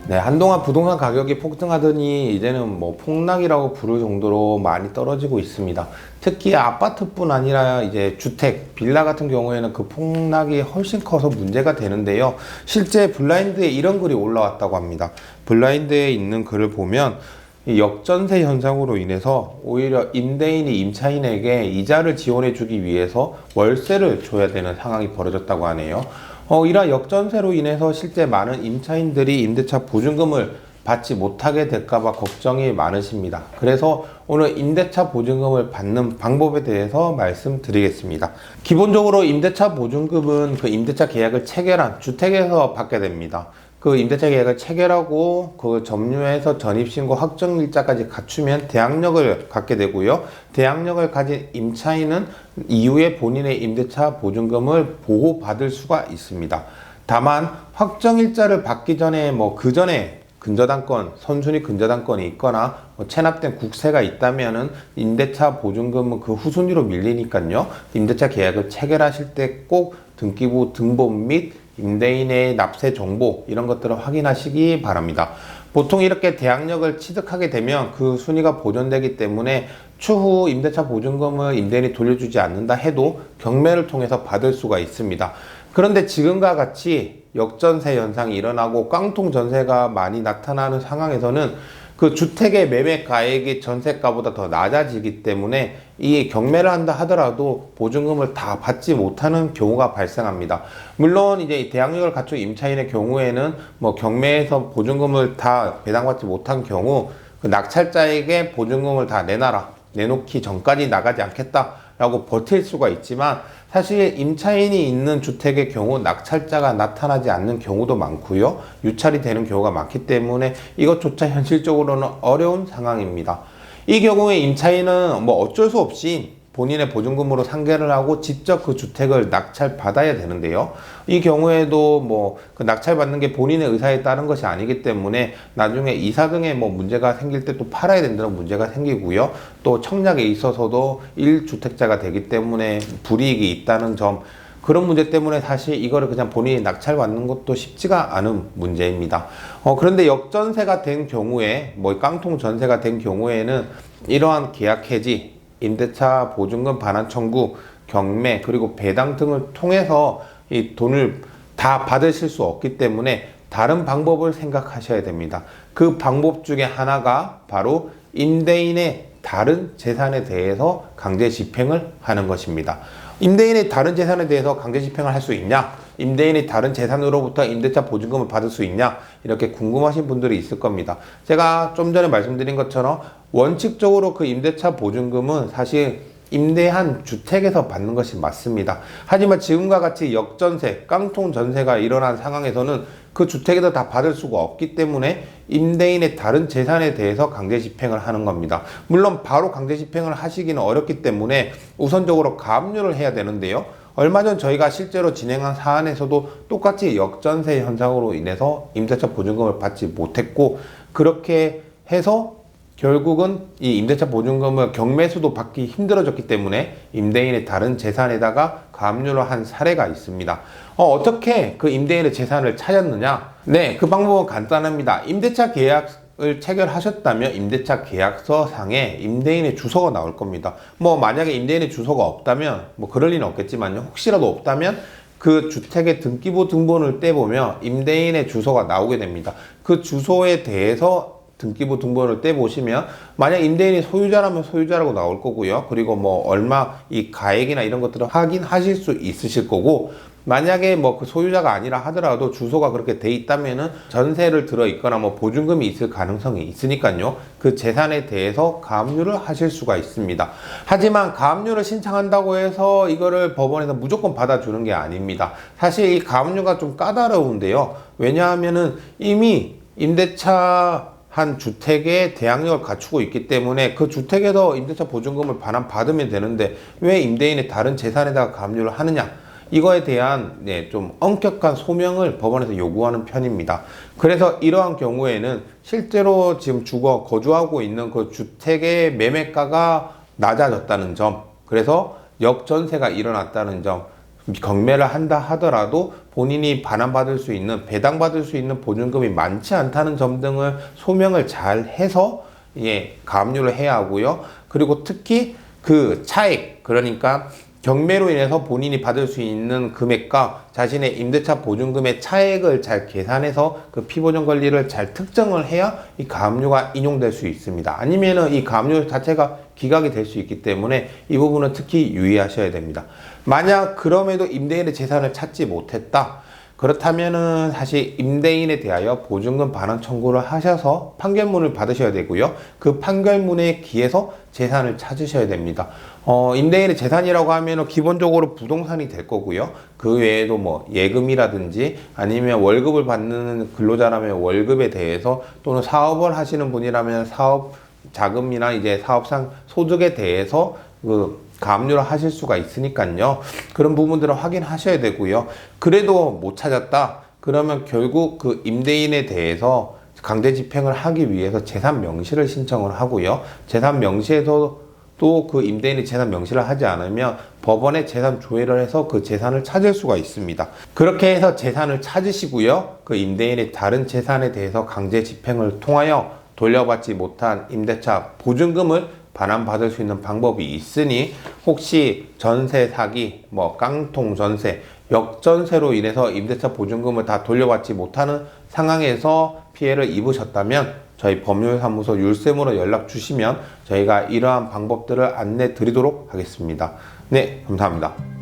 네, 한동안 부동산 가격이 폭등하더니 이제는 뭐 폭락이라고 부를 정도로 많이 떨어지고 있습니다. 특히 아파트뿐 아니라 이제 주택, 빌라 같은 경우에는 그 폭락이 훨씬 커서 문제가 되는데요. 실제 블라인드에 이런 글이 올라왔다고 합니다. 블라인드에 있는 글을 보면 이 역전세 현상으로 인해서 오히려 임대인이 임차인에게 이자를 지원해 주기 위해서 월세를 줘야 되는 상황이 벌어졌다고 하네요. 이러한 역전세로 인해서 실제 많은 임차인들이 임대차 보증금을 받지 못하게 될까봐 걱정이 많으십니다. 그래서 오늘 임대차 보증금을 받는 방법에 대해서 말씀드리겠습니다. 기본적으로 임대차 보증금은 그 임대차 계약을 체결한 주택에서 받게 됩니다. 그 임대차 계약을 체결하고 그 점유해서 전입신고 확정일자까지 갖추면 대항력을 갖게 되고요. 대항력을 가진 임차인은 이후에 본인의 임대차 보증금을 보호받을 수가 있습니다. 다만 확정일자를 받기 전에 뭐 그 전에 근저당권, 선순위 근저당권이 있거나 뭐 체납된 국세가 있다면은 임대차 보증금은 그 후순위로 밀리니까요. 임대차 계약을 체결하실 때 꼭 등기부 등본 및 임대인의 납세 정보 이런 것들을 확인하시기 바랍니다. 보통 이렇게 대항력을 취득하게 되면 그 순위가 보존되기 때문에 추후 임대차 보증금을 임대인이 돌려주지 않는다 해도 경매를 통해서 받을 수가 있습니다. 그런데 지금과 같이 역전세 현상이 일어나고 깡통 전세가 많이 나타나는 상황에서는 그 주택의 매매 가액이 전세가보다 더 낮아지기 때문에 이 경매를 한다 하더라도 보증금을 다 받지 못하는 경우가 발생합니다. 물론 이제 대항력을 갖춘 임차인의 경우에는 뭐 경매에서 보증금을 다 배당받지 못한 경우 그 낙찰자에게 보증금을 다 내놓기 전까지 나가지 않겠다라고 버틸 수가 있지만 사실 임차인이 있는 주택의 경우 낙찰자가 나타나지 않는 경우도 많고요. 유찰이 되는 경우가 많기 때문에 이것조차 현실적으로는 어려운 상황입니다. 이 경우에 임차인은 뭐 어쩔 수 없이 본인의 보증금으로 상계를 하고 직접 그 주택을 낙찰받아야 되는데요. 이 경우에도 뭐 그 낙찰받는 게 본인의 의사에 따른 것이 아니기 때문에 나중에 이사 등의 뭐 문제가 생길 때 또 팔아야 된다는 문제가 생기고요. 또 청약에 있어서도 1주택자가 되기 때문에 불이익이 있다는 점, 그런 문제 때문에 사실 이거를 그냥 본인이 낙찰받는 것도 쉽지가 않은 문제입니다. 그런데 역전세가 된 경우에 뭐 깡통 전세가 된 경우에는 이러한 계약 해지, 임대차 보증금 반환 청구, 경매, 그리고 배당 등을 통해서 이 돈을 다 받으실 수 없기 때문에 다른 방법을 생각하셔야 됩니다. 그 방법 중에 하나가 바로 임대인의 다른 재산에 대해서 강제 집행을 하는 것입니다. 임대인의 다른 재산에 대해서 강제 집행을 할 수 있냐? 임대인이 다른 재산으로부터 임대차 보증금을 받을 수 있냐? 이렇게 궁금하신 분들이 있을 겁니다. 제가 좀 전에 말씀드린 것처럼 원칙적으로 그 임대차 보증금은 사실 임대한 주택에서 받는 것이 맞습니다. 하지만 지금과 같이 역전세, 깡통 전세가 일어난 상황에서는 그 주택에서 다 받을 수가 없기 때문에 임대인의 다른 재산에 대해서 강제 집행을 하는 겁니다. 물론 바로 강제 집행을 하시기는 어렵기 때문에 우선적으로 가압류를 해야 되는데요. 얼마 전 저희가 실제로 진행한 사안에서도 똑같이 역전세 현상으로 인해서 임대차 보증금을 받지 못했고, 그렇게 해서 결국은 이 임대차 보증금을 경매수도 받기 힘들어졌기 때문에 임대인의 다른 재산에다가 가압류를 한 사례가 있습니다. 어떻게 그 임대인의 재산을 찾았느냐? 네, 그 방법은 간단합니다. 임대차 계약을 체결하셨다면 임대차 계약서 상에 임대인의 주소가 나올 겁니다. 뭐 만약에 임대인의 주소가 없다면 뭐 그럴 리는 없겠지만요. 혹시라도 없다면 그 주택의 등기부 등본을 떼보면 임대인의 주소가 나오게 됩니다. 그 주소에 대해서 등기부 등본을 떼보시면 만약 임대인이 소유자라면 소유자라고 나올 거고요. 그리고 뭐 얼마 이 가액이나 이런 것들을 확인하실 수 있으실 거고, 만약에 뭐 그 소유자가 아니라 하더라도 주소가 그렇게 돼 있다면은 전세를 들어 있거나 뭐 보증금이 있을 가능성이 있으니까요. 그 재산에 대해서 가압류를 하실 수가 있습니다. 하지만 가압류를 신청한다고 해서 이거를 법원에서 무조건 받아주는 게 아닙니다. 사실 이 가압류가 좀 까다로운데요. 왜냐하면은 이미 임대차 한 주택의 대항력을 갖추고 있기 때문에 그 주택에서 임대차 보증금을 반환받으면 되는데 왜 임대인의 다른 재산에다가 가압류를 하느냐, 이거에 대한 좀 엄격한 소명을 법원에서 요구하는 편입니다. 그래서 이러한 경우에는 실제로 지금 거주하고 있는 그 주택의 매매가가 낮아졌다는 점, 그래서 역전세가 일어났다는 점, 경매를 한다 하더라도 본인이 반환받을 수 있는, 배당받을 수 있는 보증금이 많지 않다는 점 등을 소명을 잘 해서 가압류를 해야 하고요. 그리고 특히 그 차액, 그러니까 경매로 인해서 본인이 받을 수 있는 금액과 자신의 임대차 보증금의 차액을 잘 계산해서 그 피보증 권리를 잘 특정을 해야 이 가압류가 인용될 수 있습니다. 아니면은 이 가압류 자체가 기각이 될 수 있기 때문에 이 부분은 특히 유의하셔야 됩니다. 만약 그럼에도 임대인의 재산을 찾지 못했다, 그렇다면은 사실 임대인에 대하여 보증금 반환 청구를 하셔서 판결문을 받으셔야 되고요. 그 판결문에 기해서 재산을 찾으셔야 됩니다. 임대인의 재산이라고 하면은 기본적으로 부동산이 될 거고요. 그 외에도 뭐 예금이라든지 아니면 월급을 받는 근로자라면 월급에 대해서, 또는 사업을 하시는 분이라면 사업 자금이나 이제 사업상 소득에 대해서 가압류를 하실 수가 있으니까요. 그런 부분들을 확인하셔야 되고요. 그래도 못 찾았다, 그러면 결국 그 임대인에 대해서 강제 집행을 하기 위해서 재산 명시를 신청을 하고요. 재산 명시에서 또 그 임대인이 재산 명시를 하지 않으면 법원에 재산 조회를 해서 그 재산을 찾을 수가 있습니다. 그렇게 해서 재산을 찾으시고요. 그 임대인의 다른 재산에 대해서 강제 집행을 통하여 돌려받지 못한 임대차 보증금을 반환받을 수 있는 방법이 있으니, 혹시 전세 사기, 뭐 깡통 전세, 역전세로 인해서 임대차 보증금을 다 돌려받지 못하는 상황에서 피해를 입으셨다면 저희 법률사무소 율세무로 연락 주시면 저희가 이러한 방법들을 안내 드리도록 하겠습니다. 네, 감사합니다.